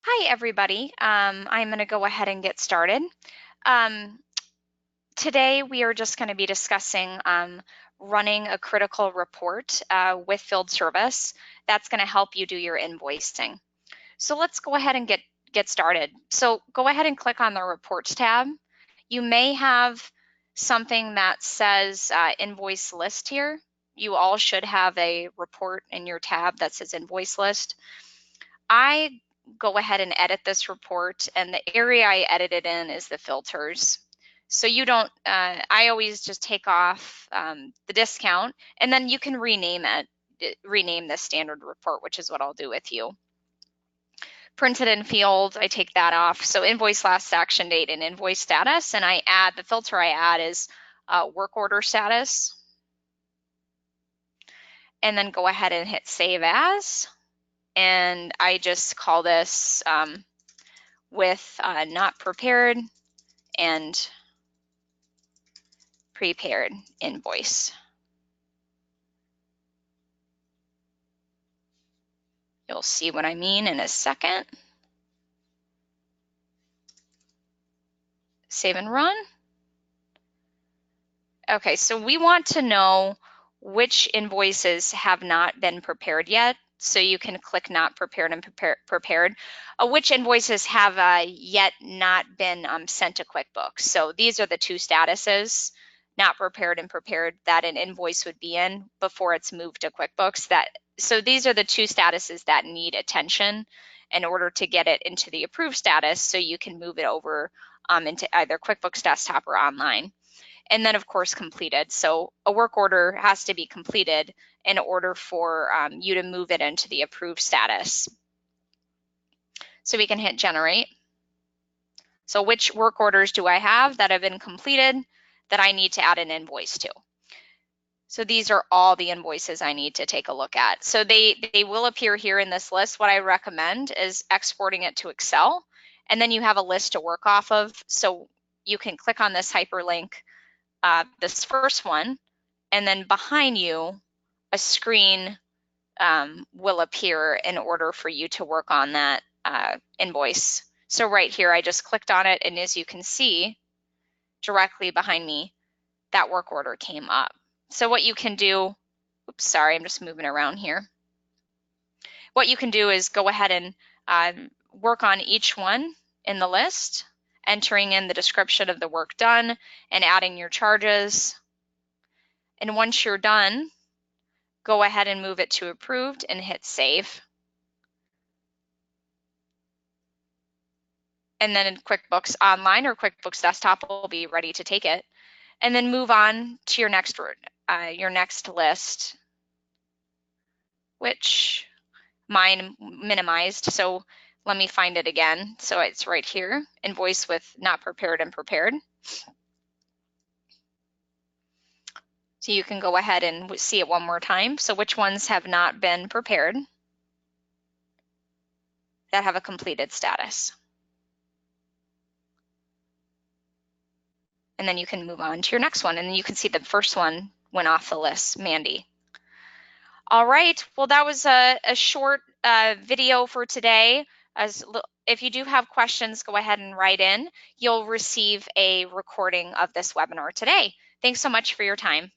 Hi, everybody. I'm going to go ahead and get started. Um, Today, we are just going to be discussing running a critical report with Field Service. That's going to help you do your invoicing. So let's go ahead and get started. So go ahead and click on the Reports tab. You may have something that says Invoice List here. You all should have a report in your tab that says Invoice List. I go ahead and edit this report, and the area I edit it in is the filters. So you don't, I always just take off the discount, and then you can rename the standard report, which is what I'll do with you. Printed in field, I take that off. So invoice last action date and invoice status, and I add, the filter I add is work order status. And then go ahead and hit save as. And I just call this with not prepared and prepared invoice. You'll see what I mean in a second. Save and run. Okay, so we want to know which invoices have not been prepared yet. So you can click not prepared and prepared. Which invoices have yet not been sent to QuickBooks. So these are the two statuses, not prepared and prepared, that an invoice would be in before it's moved to QuickBooks. So these are the two statuses that need attention in order to get it into the approved status so you can move it over into either QuickBooks Desktop or Online. And then, of course, completed. So a work order has to be completed in order for you to move it into the approved status. So we can hit generate. So which work orders do I have that have been completed that I need to add an invoice to? So these are all the invoices I need to take a look at. So they will appear here in this list. What I recommend is exporting it to Excel, and then you have a list to work off of. So you can click on this hyperlink, this first one, and then behind you, a screen will appear in order for you to work on that invoice. So right here, I just clicked on it, and as you can see, directly behind me, that work order came up. So what you can do, oops, sorry, I'm just moving around here. What you can do is go ahead and work on each one in the list, entering in the description of the work done and adding your charges. And once you're done, go ahead and move it to approved and hit save. And then in QuickBooks Online or QuickBooks Desktop will be ready to take it. And then move on to your next list, which mine minimized. So let me find it again. So it's right here, invoice with not prepared and prepared. So you can go ahead and see it one more time. So which ones have not been prepared that have a completed status? And then you can move on to your next one. And then you can see the first one went off the list, Mandy. All right, well, that was a short video for today. If you do have questions, go ahead and write in. You'll receive a recording of this webinar today. Thanks so much for your time.